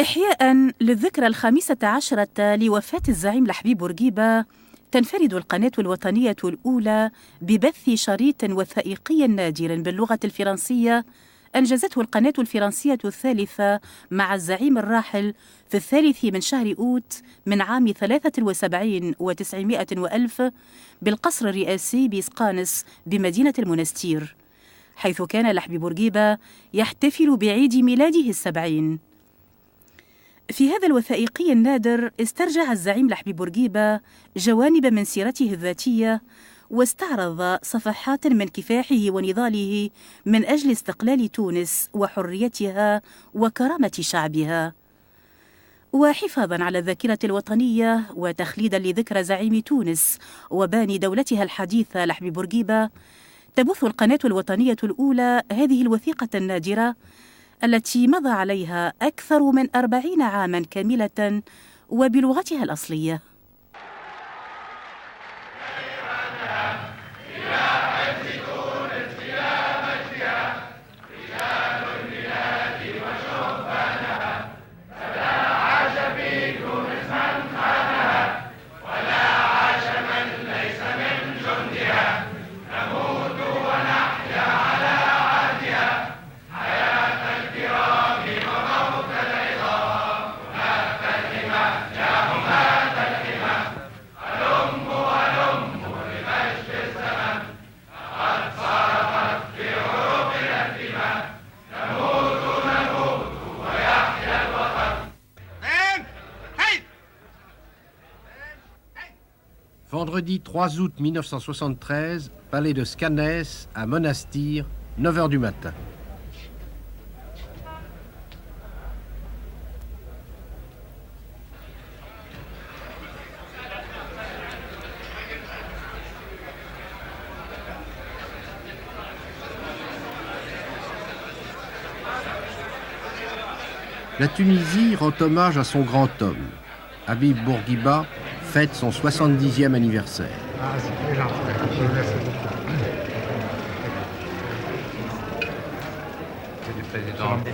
إحياء للذكرى 15 لوفاة الزعيم لحبيب بورقيبة، تنفرد القناة الوطنية الأولى ببث شريط وثائقي نادر باللغة الفرنسية أنجزته القناة الفرنسية الثالثة مع الزعيم الراحل في 3 من شهر أوت من عام 73 و900 وألف بالقصر الرئاسي بإسقانس بمدينة المنستير، حيث كان لحبيب بورقيبة يحتفل بعيد ميلاده 70. في هذا الوثائقي النادر استرجع الزعيم لحبيب بورقيبة جوانب من سيرته الذاتية، واستعرض صفحات من كفاحه ونضاله من أجل استقلال تونس وحريتها وكرامة شعبها. وحفاظاً على الذاكرة الوطنية وتخليداً لذكرى زعيم تونس وباني دولتها الحديثة لحبيب بورقيبة، تبث القناة الوطنية الأولى هذه الوثيقة النادرة التي مضى عليها أكثر من 40 عاماً كاملة وبلغتها الأصلية. Vendredi 3 août 1973, palais de Scanès, à Monastir, 9h du matin. La Tunisie rend hommage à son grand homme. Habib Bourguiba fête son 70e anniversaire. C'est très gentil. Merci beaucoup. C'est le président des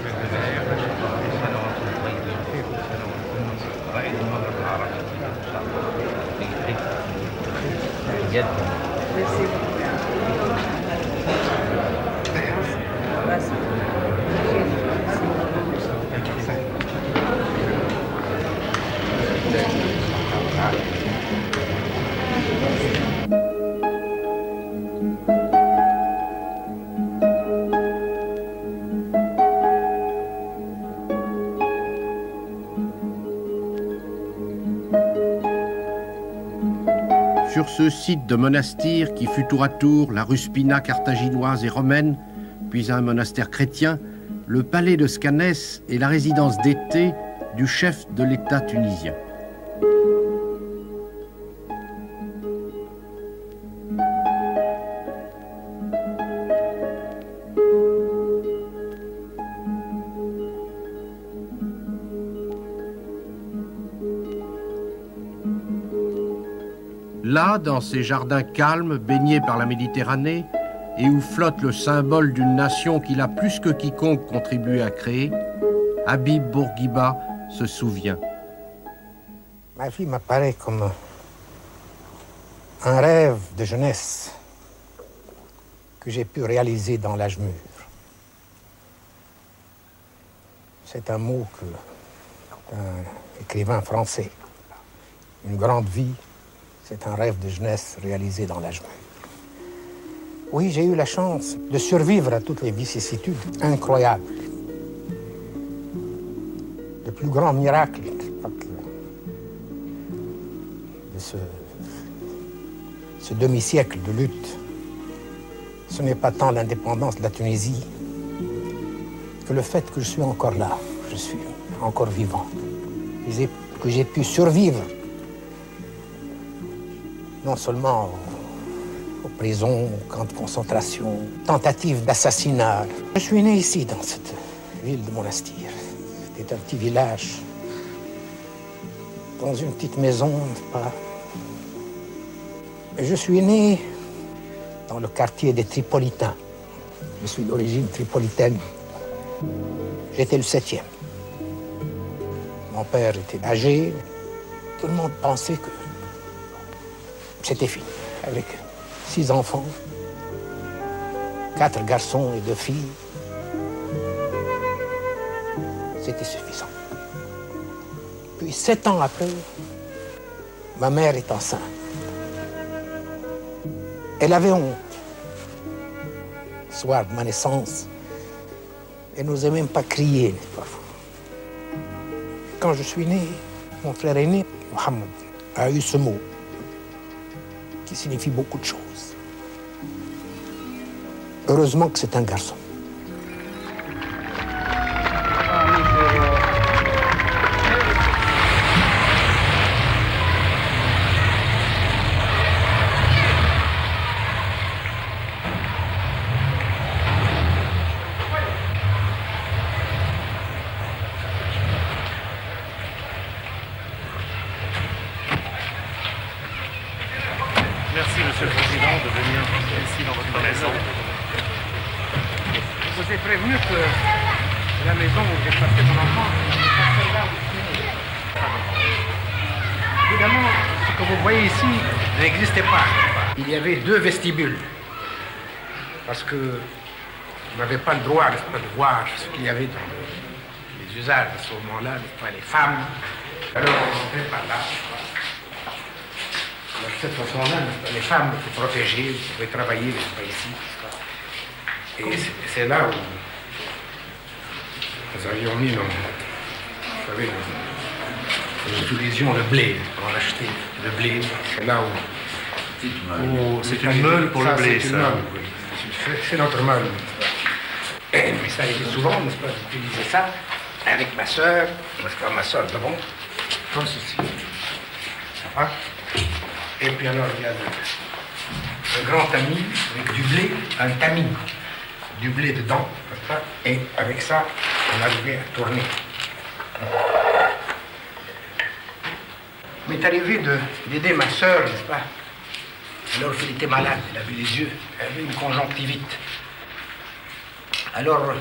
Sur ce site de monastir qui fut tour à tour la Ruspina carthaginoise et romaine, puis un monastère chrétien, le palais de Scanès est la résidence d'été du chef de l'État tunisien. Là, dans ces jardins calmes, baignés par la Méditerranée, et où flotte le symbole d'une nation qu'il a plus que quiconque contribué à créer, Habib Bourguiba se souvient. Ma vie m'apparaît comme un rêve de jeunesse que j'ai pu réaliser dans l'âge mûr. C'est un mot qu'un écrivain français, une grande vie, c'est un rêve de jeunesse réalisé dans l'âge mûr. Oui, j'ai eu la chance de survivre à toutes les vicissitudes incroyables. Le plus grand miracle de ce demi-siècle de lutte, ce n'est pas tant l'indépendance de la Tunisie que le fait que je suis encore là, je suis encore vivant, que j'ai pu survivre non seulement aux prisons, aux camps de concentration, tentatives d'assassinat. Je suis né ici, dans cette ville de Monastir. C'était un petit village, dans une petite maison, n'est-ce pas? Et je suis né dans le quartier des Tripolitains. Je suis d'origine tripolitaine. J'étais le 7e. Mon père était âgé. Tout le monde pensait que c'était fini. Avec 6 enfants, 4 garçons et 2 filles, c'était suffisant. Puis 7 ans après, ma mère est enceinte. Elle avait honte. Le soir de ma naissance, elle n'osait même pas crier, n'est-ce pas? Quand je suis né, mon frère aîné, Mohamed, a eu ce mot qui signifie beaucoup de choses. Heureusement que c'est un garçon. Merci, Monsieur le Président, de venir ici dans votre maison. Je vous ai prévenu que la maison où j'ai passé mon enfance, c'est pas celle-là où je suis né. Évidemment, ce que vous voyez ici n'existait pas. Il y avait 2 vestibules. Parce que on n'avait pas le droit, n'est-ce pas, de voir ce qu'il y avait dans les usages à ce moment-là, n'est-ce pas, les femmes. Alors on rentrait par là. Alors, de cette façon-là, les femmes étaient protégées, vous pouvez travailler, n'est-ce pas, ici. Et c'est là où nous avions mis, vous savez, nous utilisions le blé pour acheter le blé. C'est là où C'est une meule pour le blé, c'est ça. une meule, oui. C'est notre meule, n'est-ce pas. Mais ça arrivait souvent, n'est-ce pas, d'utiliser ça avec ma sœur, n'est-ce pas, ma sœur devant, comme ceci. Ça va? Et puis alors, il y a un grand tamis avec du blé, un tamis, du blé dedans, n'est-ce pas? Et avec ça, on arrivait à tourner. Il m'est arrivé d'aider ma sœur, n'est-ce pas? Alors qu'elle était malade, elle avait les yeux, elle avait une conjonctivite. Alors,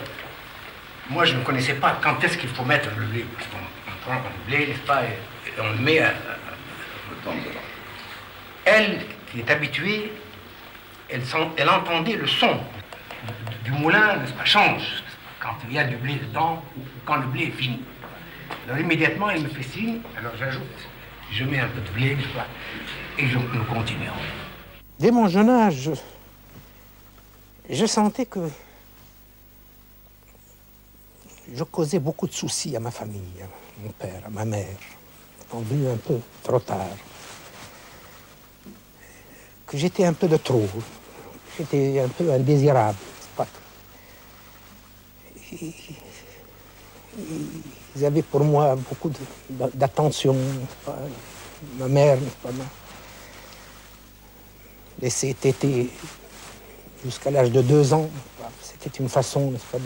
moi, je ne connaissais pas quand est-ce qu'il faut mettre le blé. Parce qu'on prend le blé, n'est-ce pas, et on le met à... Elle, qui est habituée, elle entendait le son du moulin, n'est-ce pas, change quand il y a du blé dedans ou quand le blé est fini. Alors immédiatement, elle me fait signe, alors j'ajoute, je mets un peu de blé, n'est-ce pas, et nous continuons. Dès mon jeune âge, je sentais que je causais beaucoup de soucis à ma famille, à mon père, à ma mère, vendu un peu trop tard. Que j'étais un peu de trop, j'étais un peu indésirable. Pas. Ils avaient pour moi beaucoup d'attention. Ma mère m'a laissé téter jusqu'à l'âge de 2 ans. C'était une façon, n'est-ce pas,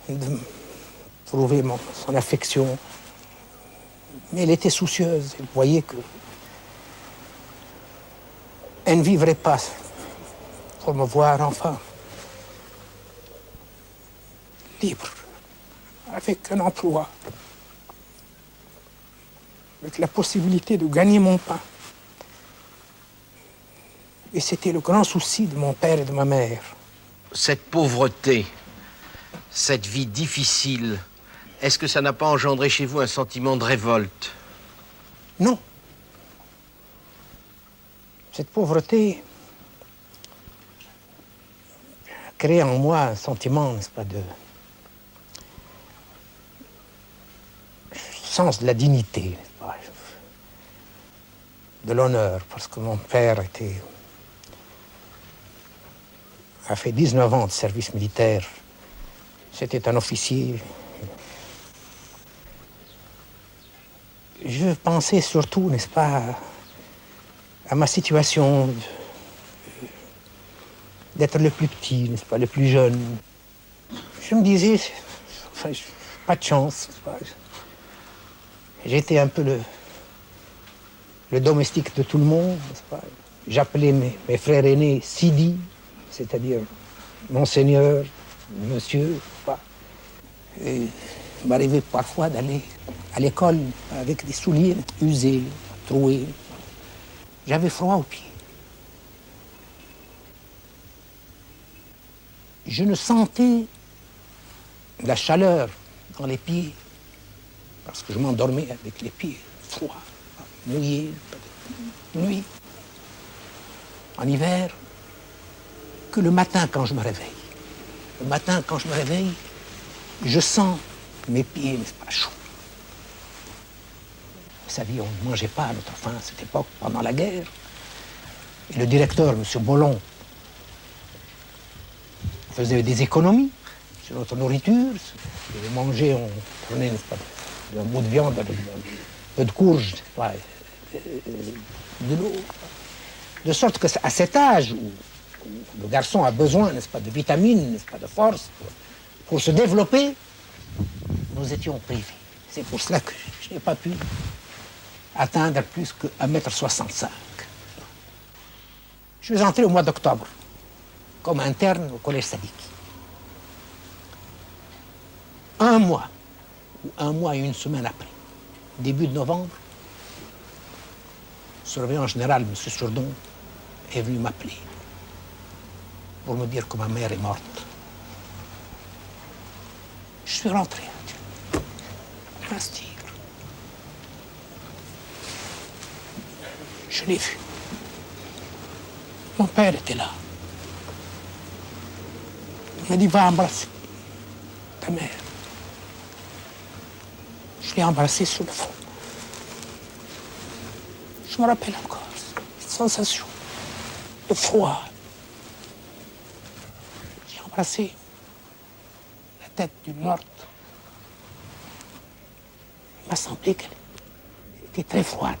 de prouver son affection. Mais elle était soucieuse, elle voyait que elle ne vivrait pas pour me voir enfin libre, avec un emploi, avec la possibilité de gagner mon pain. Et c'était le grand souci de mon père et de ma mère. Cette pauvreté, cette vie difficile, est-ce que ça n'a pas engendré chez vous un sentiment de révolte? Non. Cette pauvreté a créé en moi un sentiment, n'est-ce pas, de sens de la dignité, n'est-ce pas, de l'honneur, parce que mon père a fait 19 ans de service militaire. C'était un officier. Je pensais surtout, n'est-ce pas, à ma situation d'être le plus petit, n'est-ce pas, le plus jeune. Je me disais, enfin, pas de chance, n'est-ce pas. J'étais un peu le domestique de tout le monde, n'est-ce pas. J'appelais mes frères aînés Sidi, c'est-à-dire Monseigneur, Monsieur, n'est-ce pas. Et Il m'arrivait parfois d'aller à l'école avec des souliers usés, troués. J'avais froid aux pieds. Je ne sentais la chaleur dans les pieds parce que je m'endormais avec les pieds froids, mouillés, nuit, en hiver, que le matin quand je me réveille. Le matin quand je me réveille, je sens mes pieds, n'est-ce pas, chauds. Vous savez, on ne mangeait pas à notre faim à cette époque, pendant la guerre. Et le directeur, M. Bollon, faisait des économies sur notre nourriture. Et manger, on prenait, n'est-ce pas, un bout de viande, un peu de courge, de l'eau. De sorte qu'à cet âge où le garçon a besoin, n'est-ce pas, de vitamines, n'est-ce pas, de force, pour se développer, nous étions privés. C'est pour cela que je n'ai pas pu atteindre plus que 1,65 m. Je suis entré au mois d'octobre comme interne au collège Sadiki. Un mois et une semaine après, début de novembre, le surveillant général, M. Sourdon, est venu m'appeler pour me dire que ma mère est morte. Je suis rentré. Je l'ai vu. Mon père était là. Il m'a dit, va embrasser ta mère. Je l'ai embrassé sur le front. Je me rappelle encore cette sensation de froid. J'ai embrassé la tête d'une morte. Il m'a semblé qu'elle était très froide,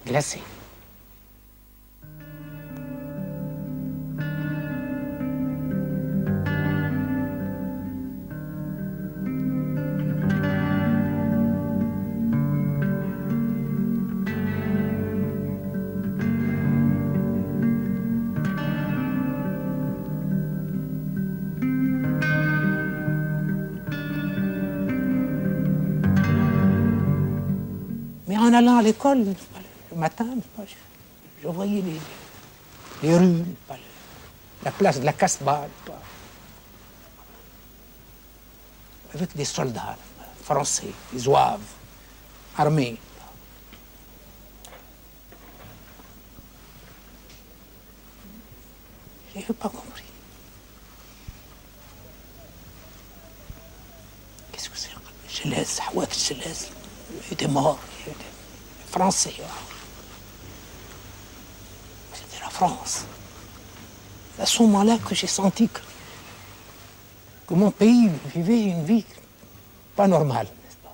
glacée. En allant à l'école, le matin, je voyais les rues, la place de la Casbah, avec des soldats français, des zouaves, armés. Je n'avais pas compris. Qu'est-ce que c'est? Gelez, Hawat Gelez, il était mort. Français. C'était la France. C'est à ce moment-là que j'ai senti que mon pays vivait une vie pas normale, n'est-ce pas?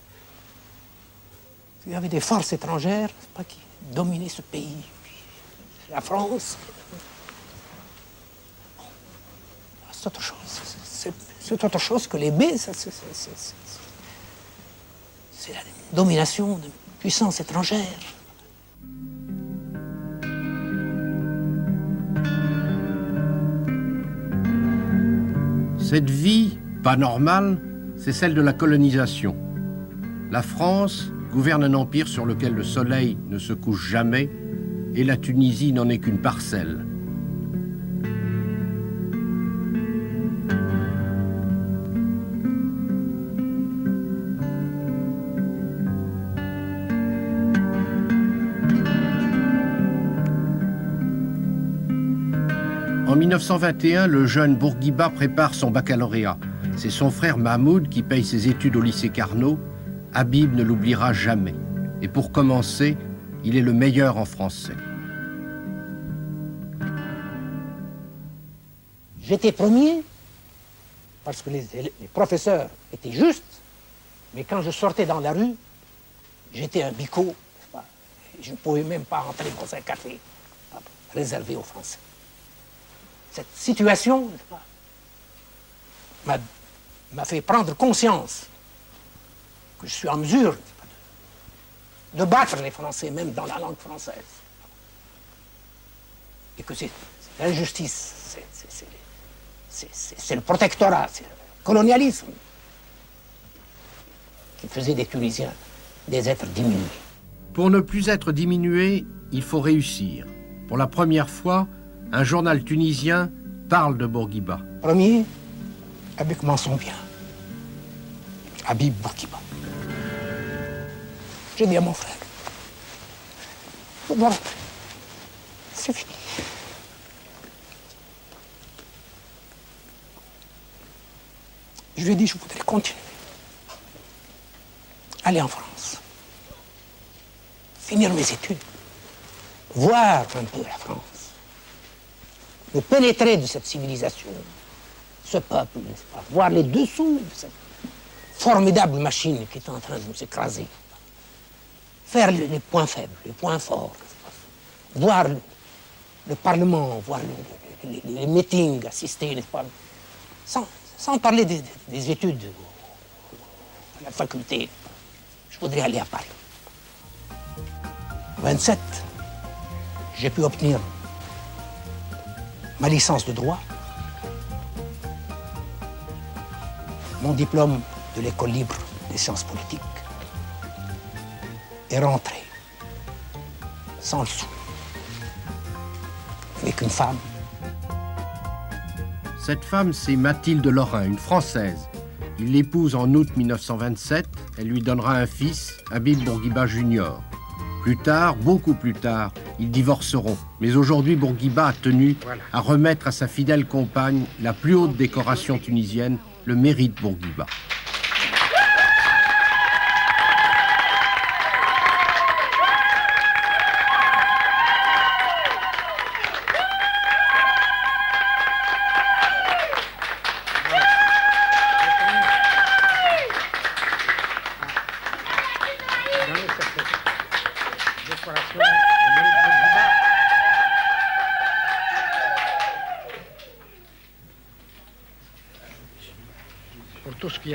Il y avait des forces étrangères, n'est-ce pas, qui dominaient ce pays. La France. Bon, c'est autre chose. C'est autre chose que les baies. C'est la domination de puissance étrangère. Cette vie, pas normale, c'est celle de la colonisation. La France gouverne un empire sur lequel le soleil ne se couche jamais, et la Tunisie n'en est qu'une parcelle. En 1921, le jeune Bourguiba prépare son baccalauréat. C'est son frère Mahmoud qui paye ses études au lycée Carnot. Habib ne l'oubliera jamais. Et pour commencer, il est le meilleur en français. J'étais premier parce que les professeurs étaient justes, mais quand je sortais dans la rue, j'étais un bico. Je ne pouvais même pas entrer dans un café réservé aux Français. Cette situation, n'est-ce pas, m'a fait prendre conscience que je suis en mesure, n'est-ce pas, de battre les Français, même dans la langue française. Et que c'est l'injustice, c'est le protectorat, c'est le colonialisme. qui faisait des Tunisiens des êtres diminués. Pour ne plus être diminué, il faut réussir. Pour la première fois, un journal tunisien parle de Bourguiba. Premier, avec mention bien, Habib Bourguiba. J'ai dit à mon frère, voilà, c'est fini. Je lui ai dit, je voudrais continuer. Aller en France. Finir mes études. Voir un peu la France. Me pénétrer de cette civilisation. Ce peuple, n'est-ce pas? Voir les dessous de cette formidable machine qui est en train de nous écraser. Faire les points faibles, les points forts. Voir le Parlement, voir les meetings, assister, n'est-ce pas? Sans parler des études à la faculté. Je voudrais aller à Paris. 27, j'ai pu obtenir ma licence de droit, mon diplôme de l'école libre des sciences politiques et rentrer sans le sou avec une femme. Cette femme, c'est Mathilde Lorrain, une Française. Il l'épouse en août 1927. Elle lui donnera un fils, Habib Bourguiba Junior. Plus tard, beaucoup plus tard, ils divorceront. Mais aujourd'hui, Bourguiba a tenu à remettre à sa fidèle compagne la plus haute décoration tunisienne, le mérite Bourguiba. Pour tout ce que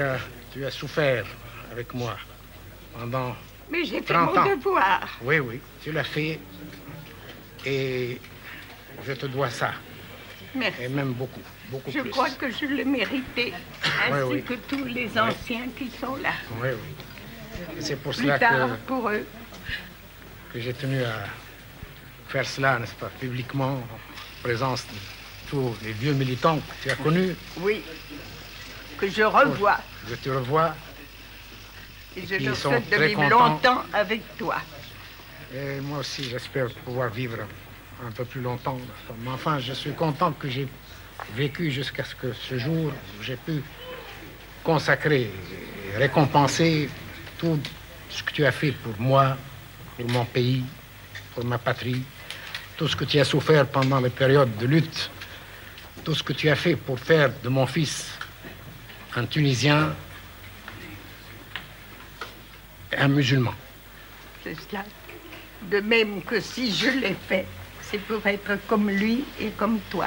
tu as souffert avec moi pendant Mais j'ai fait 30 mon ans. devoir. Oui, oui, tu l'as fait et je te dois ça. Merci. Et même beaucoup, beaucoup Je plus. crois que je le méritais, ainsi Oui, oui. que tous les anciens qui sont là. Oui, oui. Et c'est pour Plus cela tard, pour eux. que j'ai tenu à faire cela, n'est-ce pas, publiquement, en présence de tous les vieux militants que tu as connus. Oui. Que je revois. Je te revois. Et je qui le sont souhaite de très vivre contents. longtemps avec toi. Et moi aussi, j'espère pouvoir vivre un peu plus longtemps. Mais enfin, je suis content que j'ai vécu jusqu'à ce que ce jour où j'ai pu consacrer et récompenser tout ce que tu as fait pour moi, pour mon pays, pour ma patrie, tout ce que tu as souffert pendant les périodes de lutte, tout ce que tu as fait pour faire de mon fils un Tunisien et un musulman. C'est cela. De même que si je l'ai fait, c'est pour être comme lui et comme toi,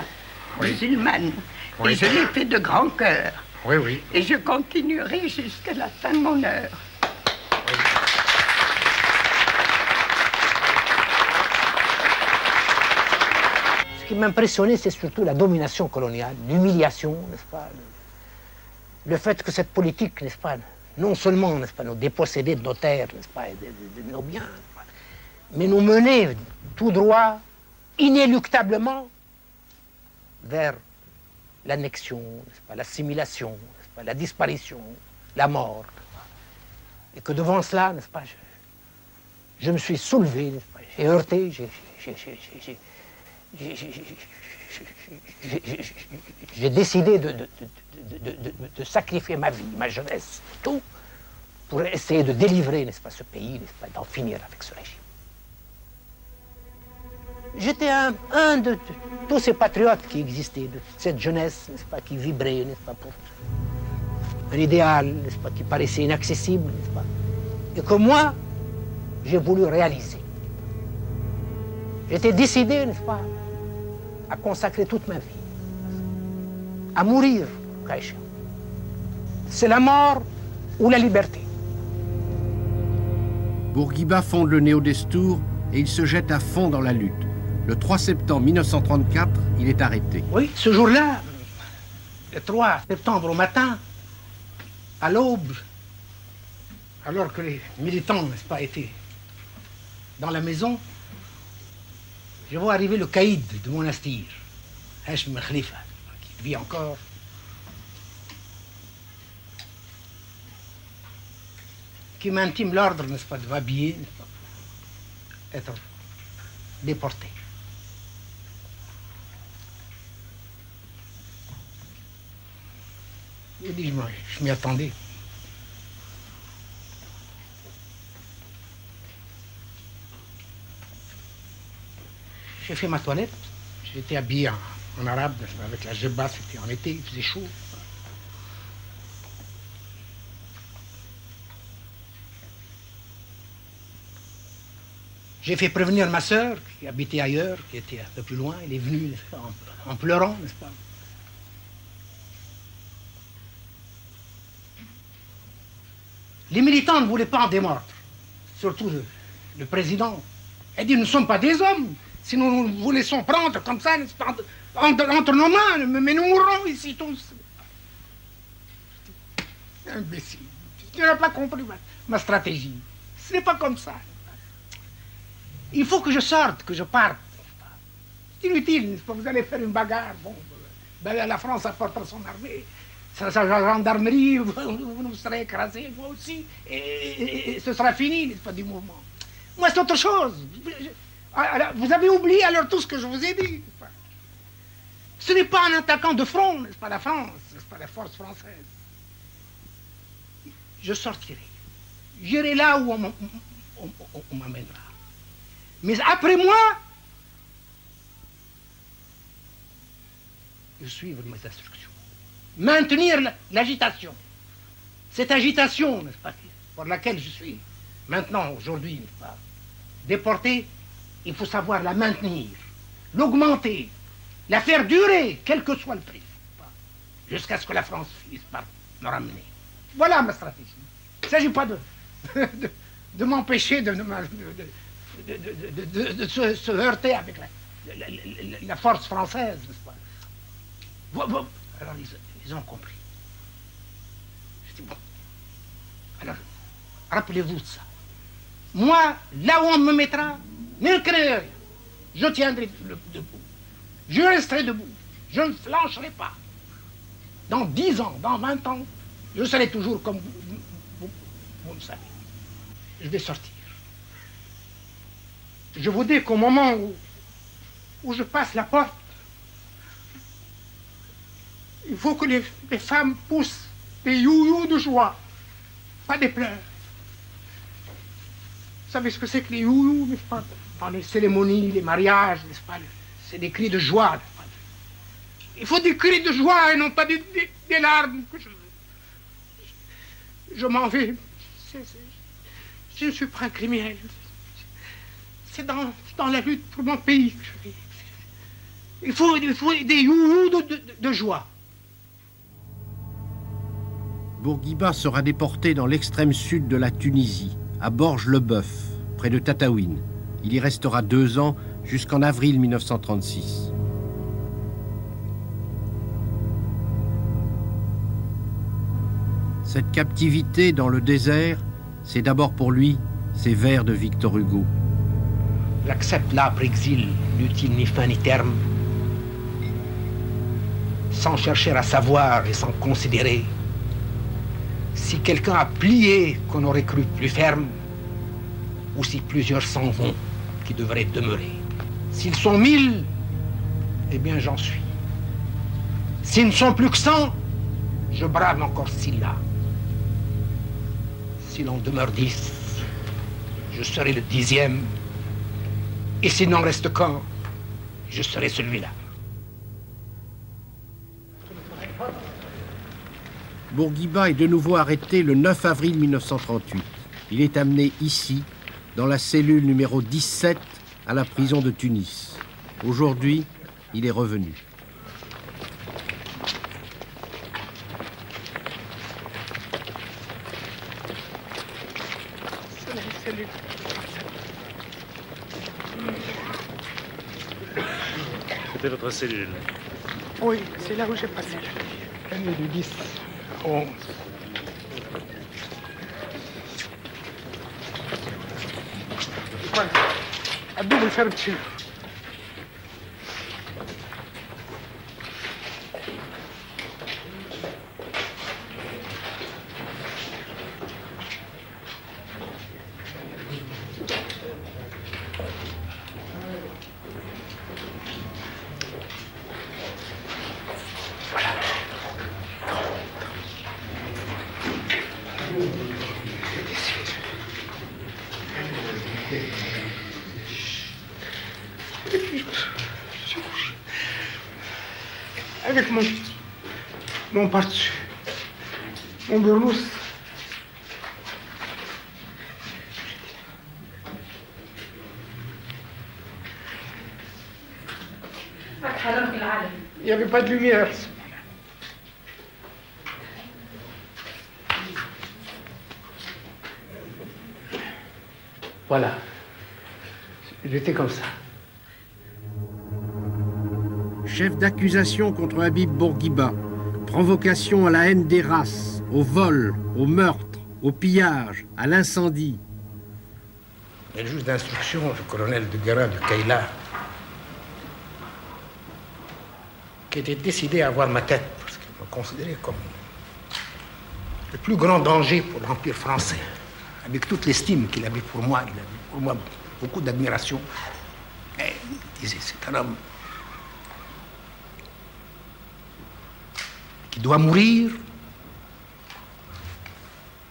Oui. musulmane. Oui. Et je l'ai fait de grand cœur. Oui, oui. Et je continuerai jusqu'à la fin de mon heure. Ce qui m'impressionnait, c'est surtout la domination coloniale, l'humiliation, n'est-ce pas? Le fait que cette politique, n'est-ce pas, non seulement, n'est-ce pas, nous déposséder de nos terres, n'est-ce pas, et de nos biens, n'est-ce pas, mais nous mener tout droit, inéluctablement, vers l'annexion, n'est-ce pas, l'assimilation, n'est-ce pas, la disparition, la mort, n'est-ce pas. Et que devant cela, n'est-ce pas, je me suis soulevé, n'est-ce pas, j'ai heurté, j'ai décidé de sacrifier ma vie, ma jeunesse, tout, pour essayer de délivrer, n'est-ce pas, ce pays, n'est-ce pas, d'en finir avec ce régime. J'étais un de tous ces patriotes qui existaient, de cette jeunesse, n'est-ce pas, qui vibrait, n'est-ce pas, pour un idéal, n'est-ce pas, qui paraissait inaccessible, n'est-ce pas, et que moi, j'ai voulu réaliser. J'étais décidé, n'est-ce pas, à consacrer toute ma vie, à mourir, Kaïcha. C'est la mort ou la liberté. Bourguiba fonde le Néo-Destour et il se jette à fond dans la lutte. Le 3 septembre 1934, il est arrêté. Oui, ce jour-là, le 3 septembre au matin, à l'aube, alors que les militants, n'est-ce pas, étaient dans la maison, je vois arriver le caïd de Monastir, Hachem Khalifa, qui vit encore. Qui m'intime l'ordre, n'est-ce pas, de m'habiller, n'est-ce pas, être déporté. Je dis, je m'y attendais. J'ai fait ma toilette, j'étais habillé en arabe, avec la djebba, c'était en été, il faisait chaud. J'ai fait prévenir ma sœur, qui habitait ailleurs, qui était un peu plus loin, elle est venue en pleurant, n'est-ce pas. Les militants ne voulaient pas en démordre, surtout le président. Il dit, nous ne sommes pas des hommes, si nous vous laissons prendre comme ça, n'est-ce pas, entre nos mains, mais nous mourrons ici tous. Imbécile, tu n'as pas compris ma stratégie. Ce n'est pas comme ça. Il faut que je sorte, que je parte. C'est inutile, n'est-ce pas, vous allez faire une bagarre. Bon, ben, la France apportera son armée. Sa gendarmerie, vous serez écrasés, moi aussi, et ce sera fini, n'est-ce pas, du mouvement. Moi, c'est autre chose. Vous avez oublié alors tout ce que je vous ai dit. Ce n'est pas un attaquant de front, n'est-ce pas, la France, n'est-ce pas, la force française. Je sortirai. J'irai là où on m'amènera. Mais après moi, je suivre mes instructions. Maintenir l'agitation. Cette agitation, n'est-ce pas, pour laquelle je suis maintenant, aujourd'hui, n'est-ce pas, déporté, il faut savoir la maintenir, l'augmenter, la faire durer, quel que soit le prix, jusqu'à ce que la France finisse par me ramener. Voilà ma stratégie. Il ne s'agit pas de m'empêcher de se heurter avec la force française, n'est-ce pas. Alors ils ont compris. Je dis bon. Alors, rappelez-vous de ça. Moi, là où on me mettra, ne craignez rien. Je tiendrai debout. Je resterai debout. Je ne flancherai pas. Dans 10 ans, dans 20 ans, je serai toujours comme vous le savez. Je vais sortir. Je vous dis qu'au moment où je passe la porte, il faut que les femmes poussent des you-you de joie, pas des pleurs. Vous savez ce que c'est que les you-you, n'est-ce pas? Dans les cérémonies, les mariages, n'est-ce pas? C'est des cris de joie, n'est-ce pas? Il faut des cris de joie et non pas des larmes. Je m'en vais. Je ne suis pas un criminel. C'est dans la lutte pour mon pays que je vis. Il faut des you-you de joie. Bourguiba sera déporté dans l'extrême sud de la Tunisie, à Borges-le-Bœuf, près de Tataouine. Il y restera 2 ans, jusqu'en avril 1936. Cette captivité dans le désert, c'est d'abord pour lui ces vers de Victor Hugo. J'accepte l'âpre exil, n'utile ni fin ni terme, sans chercher à savoir et sans considérer. Si quelqu'un a plié qu'on aurait cru plus ferme, ou si plusieurs s'en vont qui devraient demeurer. S'ils sont 1000, eh bien j'en suis. S'ils ne sont plus que 100, je brave encore Scylla. S'il en demeure 10, je serai le 10e. Et s'il n'en reste qu'un, je serai celui-là. Bourguiba est de nouveau arrêté le 9 avril 1938. Il est amené ici, dans la cellule numéro 17, à la prison de Tunis. Aujourd'hui, il est revenu. C'était votre cellule. Oui, c'est là où j'ai passé l'année du 10 au 11. الدوبل شربت شنو؟ Avec mon par-dessus, mon burnous. Il n'y avait pas de lumière. Voilà. J'étais comme ça. Chef d'accusation contre Habib Bourguiba, provocation à la haine des races, au vol, au meurtre, au pillage, à l'incendie. Et le juge d'instruction, le colonel de Guérin de Kayla, qui était décidé à avoir ma tête, parce qu'il me considérait comme le plus grand danger pour l'Empire français. Avec toute l'estime qu'il avait pour moi, il avait pour moi beaucoup d'admiration. Et il disait, c'est un homme qui doit mourir,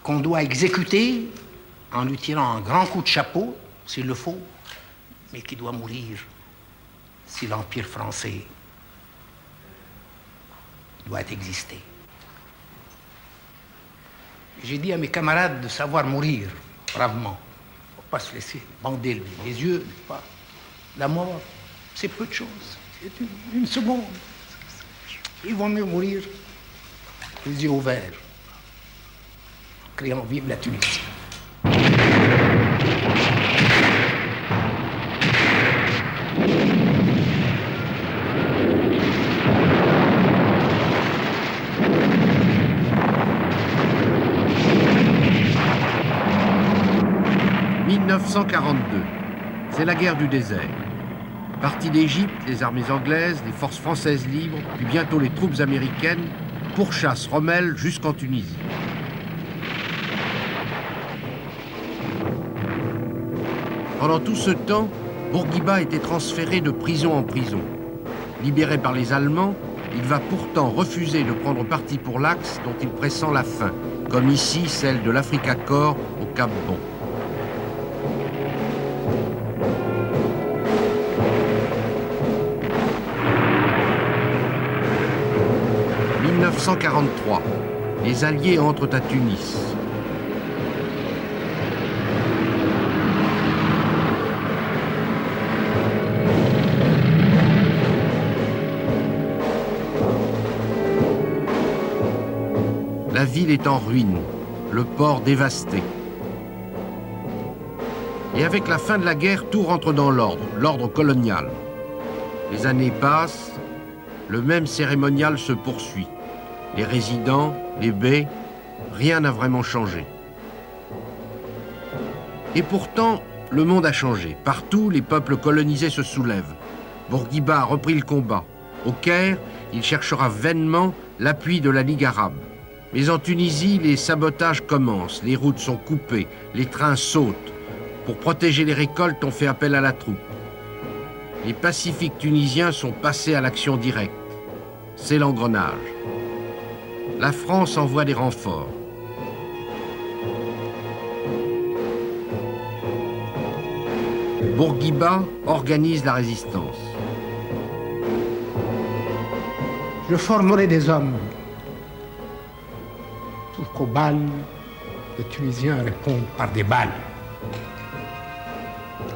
qu'on doit exécuter en lui tirant un grand coup de chapeau, s'il le faut, mais qui doit mourir si l'Empire français doit exister. J'ai dit à mes camarades de savoir mourir bravement. Il ne faut pas se laisser bander les yeux, n'est-ce pas? La mort, c'est peu de choses. C'est une seconde. Ils vont mieux mourir les yeux ouverts, en criant « Vive la Tunisie !» « 1942, c'est la guerre du désert. Partie d'Égypte, les armées anglaises, les forces françaises libres, puis bientôt les troupes américaines pourchassent Rommel jusqu'en Tunisie. Pendant tout ce temps, Bourguiba était transféré de prison en prison. Libéré par les Allemands, il va pourtant refuser de prendre parti pour l'axe dont il pressent la fin, comme ici celle de l'Africa Korps au Cap Bon. « 1943, les Alliés entrent à Tunis. La ville est en ruine, le port dévasté. Et avec la fin de la guerre, tout rentre dans l'ordre colonial. Les années passent, le même cérémonial se poursuit. Les résidents, les bey, rien n'a vraiment changé. Et pourtant, le monde a changé. Partout, les peuples colonisés se soulèvent. Bourguiba a repris le combat. Au Caire, il cherchera vainement l'appui de la Ligue arabe. Mais en Tunisie, les sabotages commencent, les routes sont coupées, les trains sautent. Pour protéger les récoltes, on fait appel à la troupe. Les pacifiques tunisiens sont passés à l'action directe. C'est l'engrenage. La France envoie des renforts. Bourguiba organise la résistance. Je formerai des hommes pour qu'aux balles, les Tunisiens répondent par des balles.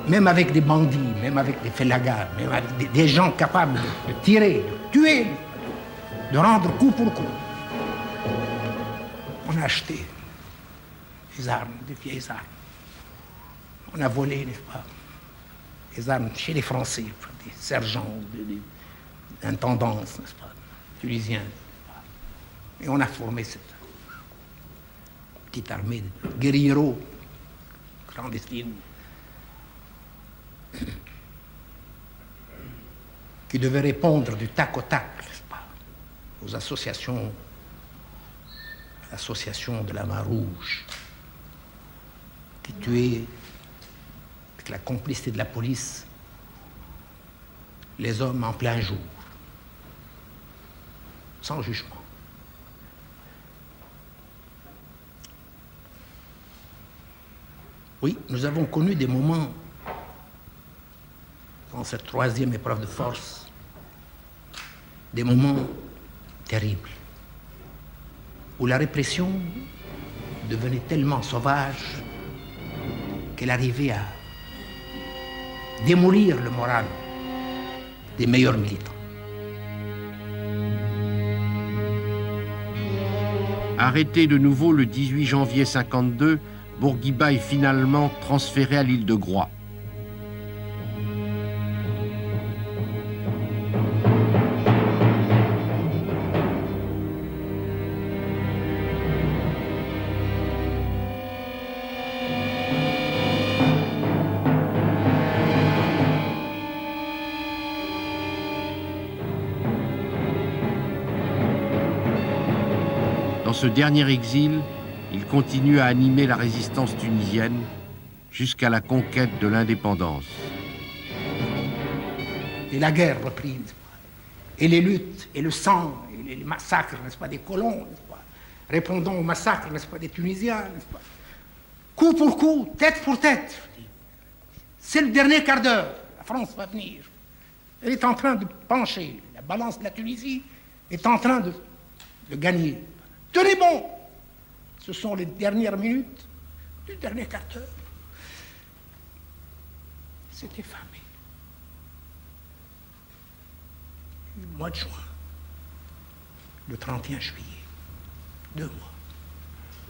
Même avec des bandits, même avec des félagas, même avec des gens capables de tirer, de tuer, de rendre coup pour coup. On a acheté des armes, des vieilles armes. On a volé, n'est-ce pas, des armes chez les Français, des sergents, des intendances, n'est-ce pas, tunisiens. Et on a formé cette petite armée de guerrieros clandestines. qui devait répondre du tac au tac, n'est-ce pas, aux associations, l'association de la Main Rouge, qui tuait, avec la complicité de la police, les hommes en plein jour, sans jugement. Oui, nous avons connu des moments dans cette troisième épreuve de force, des moments terribles, où la répression devenait tellement sauvage qu'elle arrivait à démolir le moral des meilleurs militants. Arrêté de nouveau le 18 janvier 1952, Bourguiba est finalement transféré à l'île de Groix. Dans ce dernier exil, il continue à animer la résistance tunisienne jusqu'à la conquête de l'indépendance. Et la guerre reprise, et les luttes, et le sang, et les massacres, n'est-ce pas, des colons, n'est-ce pas, répondant aux massacres, n'est-ce pas, des Tunisiens, n'est-ce pas, coup pour coup, tête pour tête. C'est le dernier quart d'heure, la France va venir. Elle est en train de pencher, la balance de la Tunisie est en train de gagner. Tenez bon! Ce sont les dernières minutes du dernier quart d'heure. C'était fermé. Le mois de juin, le 31 juillet, 2 mois,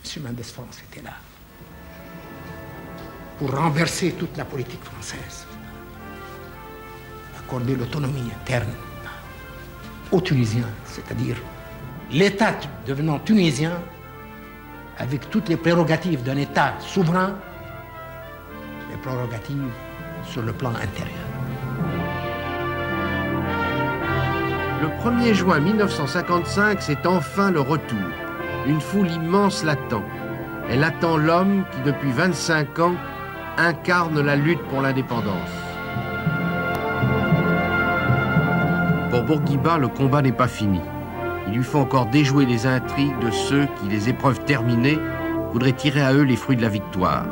M. Mendes France était là pour renverser toute la politique française, accorder l'autonomie interne aux Tunisiens, c'est-à-dire l'État devenant tunisien avec toutes les prérogatives d'un État souverain, les prérogatives sur le plan intérieur. Le 1er juin 1955, c'est enfin le retour. Une foule immense l'attend. Elle attend l'homme qui, depuis 25 ans, incarne la lutte pour l'indépendance. Pour Bourguiba, le combat n'est pas fini. Il lui faut encore déjouer les intrigues de ceux qui, les épreuves terminées, voudraient tirer à eux les fruits de la victoire.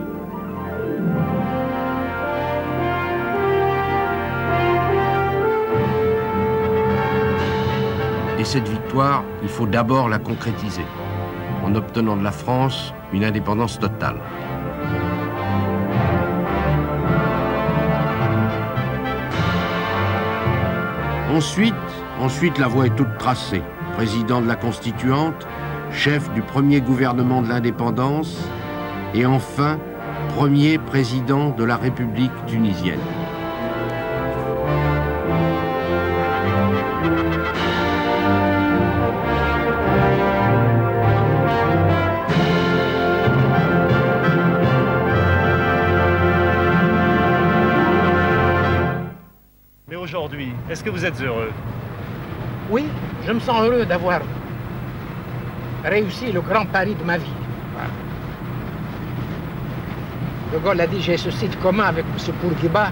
Et cette victoire, il faut d'abord la concrétiser, en obtenant de la France une indépendance totale. Ensuite, la voie est toute tracée. Président de la Constituante, chef du premier gouvernement de l'indépendance et enfin, premier président de la République tunisienne. Mais aujourd'hui, est-ce que vous êtes heureux? Oui, je me sens heureux d'avoir réussi le grand pari de ma vie. De Gaulle a dit, j'ai ceci de commun avec M. Bourguiba,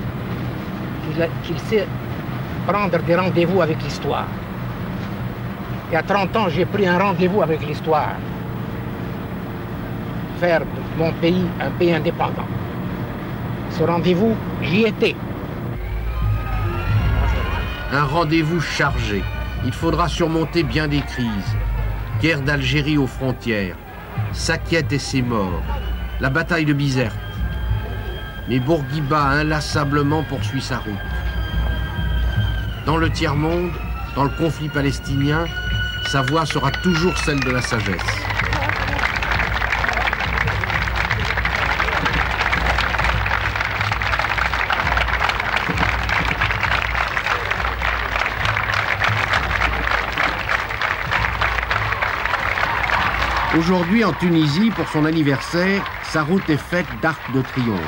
qu'il sait prendre des rendez-vous avec l'histoire. Et à 30 ans, j'ai pris un rendez-vous avec l'histoire. Faire de mon pays un pays indépendant. Ce rendez-vous, j'y étais. Un rendez-vous chargé. Il faudra surmonter bien des crises. Guerre d'Algérie aux frontières, Saquiet et ses morts, la bataille de Bizerte. Mais Bourguiba inlassablement poursuit sa route. Dans le tiers-monde, dans le conflit palestinien, sa voix sera toujours celle de la sagesse. Aujourd'hui, en Tunisie, pour son anniversaire, sa route est faite d'arcs de triomphe.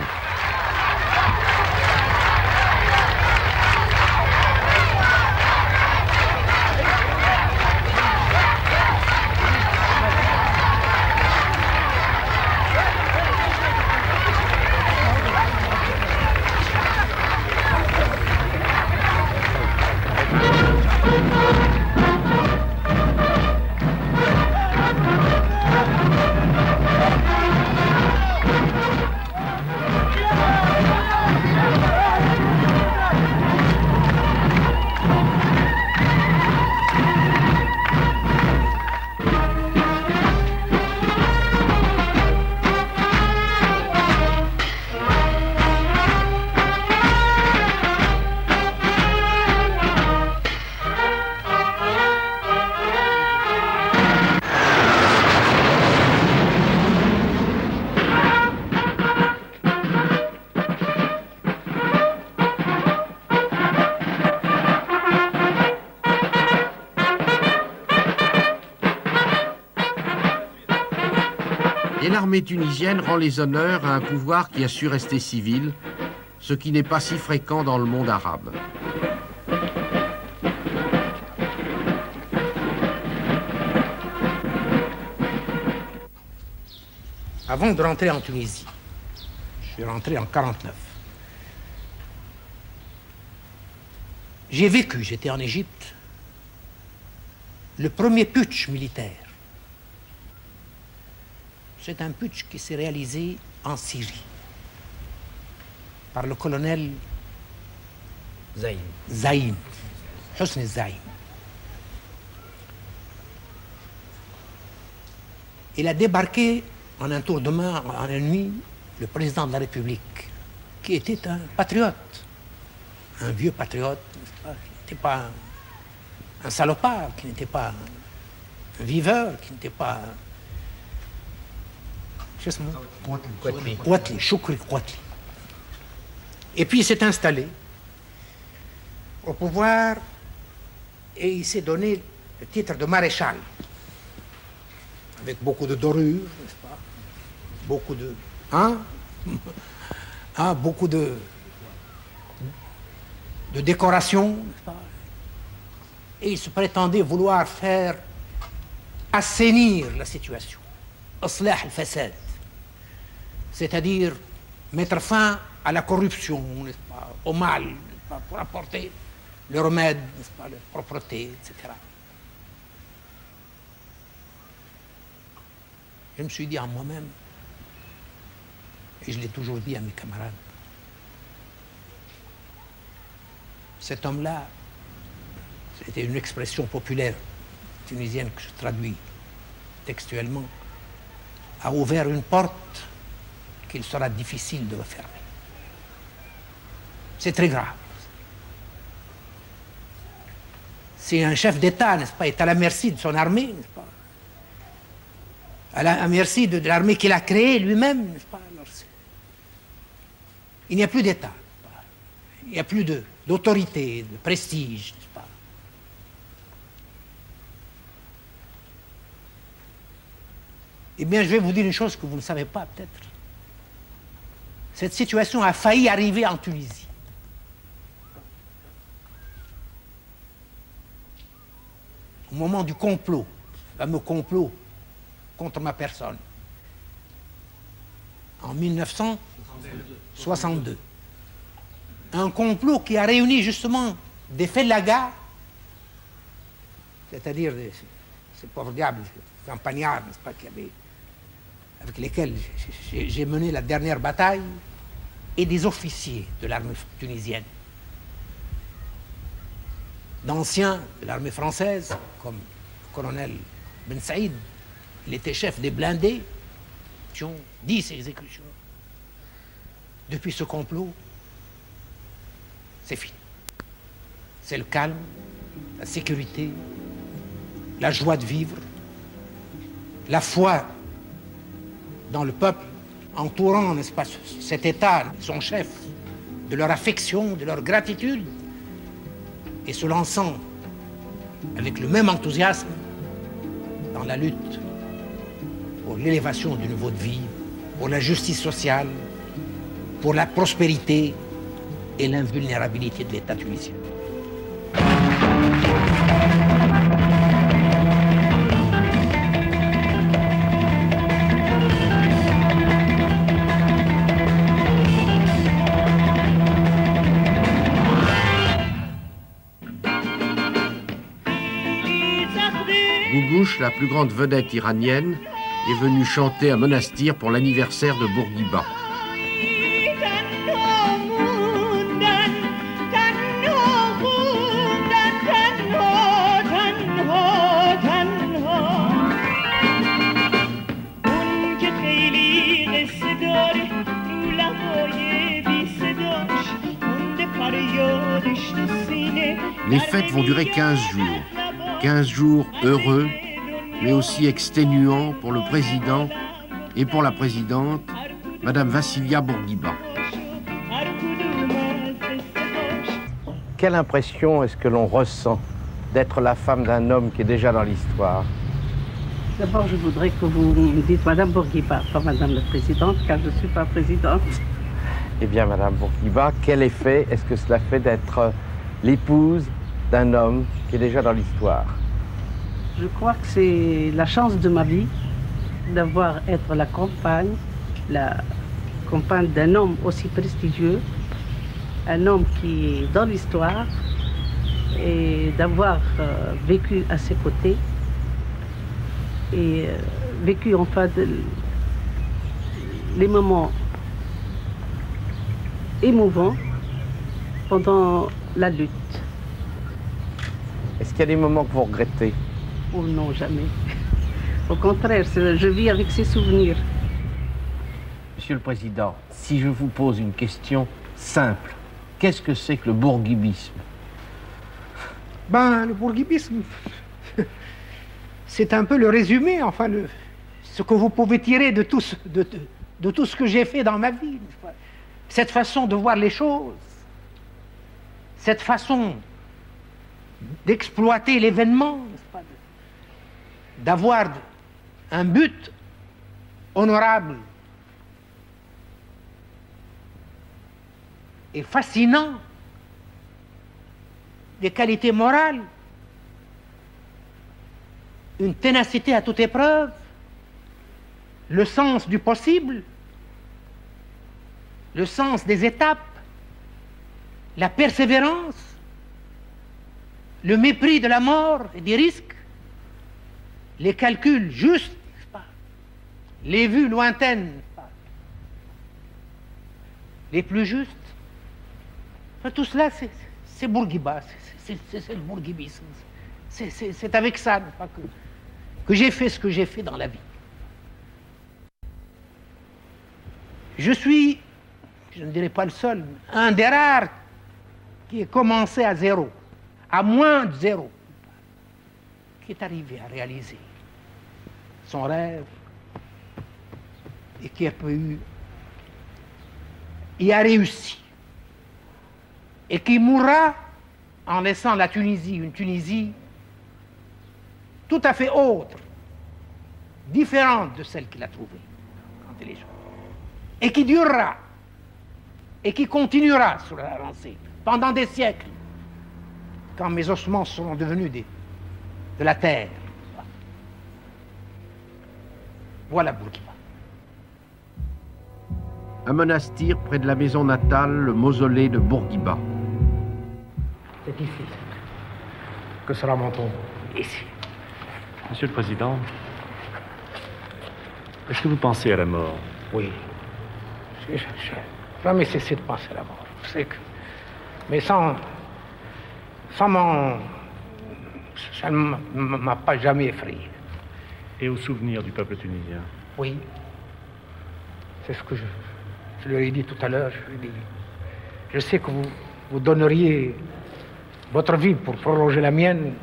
Et l'armée tunisienne rend les honneurs à un pouvoir qui a su rester civil, ce qui n'est pas si fréquent dans le monde arabe. Avant de rentrer en Tunisie, je suis rentré en 1949. J'ai vécu, j'étais en Égypte, le premier putsch militaire. C'est un putsch qui s'est réalisé en Syrie par le colonel Zaïm, Hosni Zaïm. Il a débarqué en un tour de main, en une nuit, le président de la République, qui était un patriote, un vieux patriote, qui n'était pas un salopard, qui n'était pas un viveur, qui n'était pas... Kouatli, Choukri Kouatli. Et puis il s'est installé au pouvoir et il s'est donné le titre de maréchal, avec beaucoup de dorures, n'est-ce pas? Beaucoup de... beaucoup de décorations, n'est-ce pas? Et il se prétendait vouloir faire assainir la situation, islah al-fasad, c'est-à-dire mettre fin à la corruption, n'est-ce pas, au mal, n'est-ce pas, pour apporter le remède, n'est-ce pas, la propreté, etc. Je me suis dit en moi-même, et je l'ai toujours dit à mes camarades, cet homme-là, c'était une expression populaire tunisienne que je traduis textuellement, a ouvert une porte qu'il sera difficile de refermer. C'est très grave. Si un chef d'État, n'est-ce pas, est à la merci de son armée, n'est-ce pas, à la merci de l'armée qu'il a créée lui-même, n'est-ce pas, alors il n'y a plus d'État, il n'y a plus d'autorité, de prestige, n'est-ce pas. Eh bien, je vais vous dire une chose que vous ne savez pas, peut-être. Cette situation a failli arriver en Tunisie. Au moment du complot, le fameux complot contre ma personne, en 1962. Un complot qui a réuni justement des félagas, c'est-à-dire ces pauvres diables, campagnards, n'est-ce pas, avec lesquels j'ai mené la dernière bataille, et des officiers de l'armée tunisienne. D'anciens de l'armée française, comme le colonel Ben Saïd, il était chef des blindés, qui ont 10 exécutions. Depuis ce complot, c'est fini. C'est le calme, la sécurité, la joie de vivre, la foi dans le peuple, entourant, n'est-ce pas, cet État, son chef, de leur affection, de leur gratitude, et se lançant avec le même enthousiasme dans la lutte pour l'élévation du niveau de vie, pour la justice sociale, pour la prospérité et l'invulnérabilité de l'État tunisien. Gougouche, la plus grande vedette iranienne, est venue chanter à Monastir pour l'anniversaire de Bourguiba. Les fêtes vont durer 15 jours. 15 jours heureux, mais aussi exténuants pour le président et pour la présidente, Madame Vassilia Bourguiba. Quelle impression est-ce que l'on ressent d'être la femme d'un homme qui est déjà dans l'histoire? D'abord, je voudrais que vous me dites Madame Bourguiba, pas Madame la Présidente, car je ne suis pas présidente. Eh bien, Madame Bourguiba, quel effet est-ce que cela fait d'être l'épouse d'un homme qui est déjà dans l'histoire? Je crois que c'est la chance de ma vie être la compagne d'un homme aussi prestigieux, un homme qui est dans l'histoire, et d'avoir vécu à ses côtés et vécu enfin les moments émouvants pendant la lutte. Est-ce qu'il y a des moments que vous regrettez? Oh non, jamais. Au contraire, je vis avec ces souvenirs. Monsieur le Président, si je vous pose une question simple, qu'est-ce que c'est que le bourguibisme? Ben, le bourguibisme, c'est un peu le résumé, enfin, ce que vous pouvez tirer de tout ce que j'ai fait dans ma vie. Cette façon de voir les choses, cette façon d'exploiter l'événement, d'avoir un but honorable et fascinant, des qualités morales, une ténacité à toute épreuve, le sens du possible, le sens des étapes, la persévérance, le mépris de la mort et des risques, les calculs justes, les vues lointaines, les plus justes. Enfin, tout cela, c'est Bourguiba, c'est le bourguibisme. C'est avec ça que j'ai fait ce que j'ai fait dans la vie. Je suis, je ne dirais pas le seul, un des rares qui est commencé à zéro, à moins de zéro, qui est arrivé à réaliser son rêve et qui y a réussi et qui mourra en laissant la Tunisie, une Tunisie tout à fait autre, différente de celle qu'il a trouvée quand il est jeune, et qui durera et qui continuera sur la lancée pendant des siècles, quand mes ossements seront devenus de la terre. Voilà Bourguiba. Un monastère près de la maison natale, le mausolée de Bourguiba. C'est ici que sera mon tombeau. Ici. Monsieur le Président, est-ce que vous pensez à la mort? Oui. J'ai jamais cessé de penser à la mort. Mais ça ne m'a pas jamais effrayé. Et au souvenir du peuple tunisien? Oui. C'est ce que je leur ai dit tout à l'heure. Je sais que vous donneriez votre vie pour prolonger la mienne,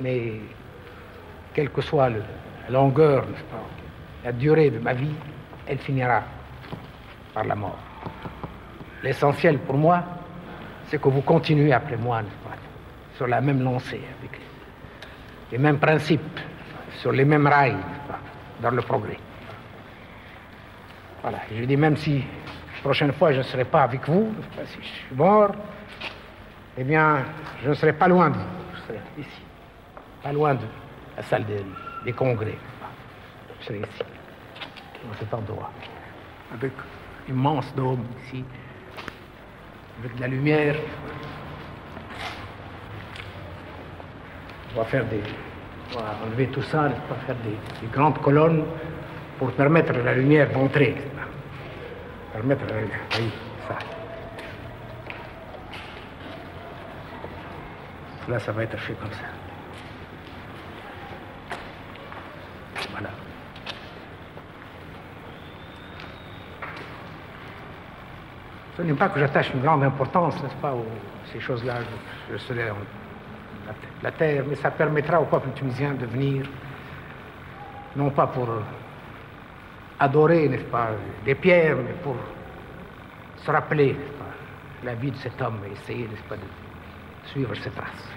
mais quelle que soit la longueur, la durée de ma vie, elle finira par la mort. L'essentiel pour moi, c'est que vous continuez après moi, sur la même lancée, avec les mêmes principes, sur les mêmes rails, dans le progrès. Voilà, je dis même si la prochaine fois je ne serai pas avec vous, si je suis mort, eh bien, je ne serai pas loin de vous, je serai ici, pas loin de la salle des congrès. Je serai ici, dans cet endroit, avec immense dôme ici, avec de la lumière. On va enlever tout ça, on va faire des grandes colonnes pour permettre à la lumière d'entrer. Permettre à la lumière, oui, ça. Là, ça va être fait comme ça. Voilà. Ce n'est pas que j'attache une grande importance, n'est-ce pas, ces choses-là. Je serai la terre, mais ça permettra au peuple tunisien de venir, non pas pour adorer, n'est-ce pas, des pierres, mais pour se rappeler, n'est-ce pas, la vie de cet homme et essayer, n'est-ce pas, de suivre ses traces.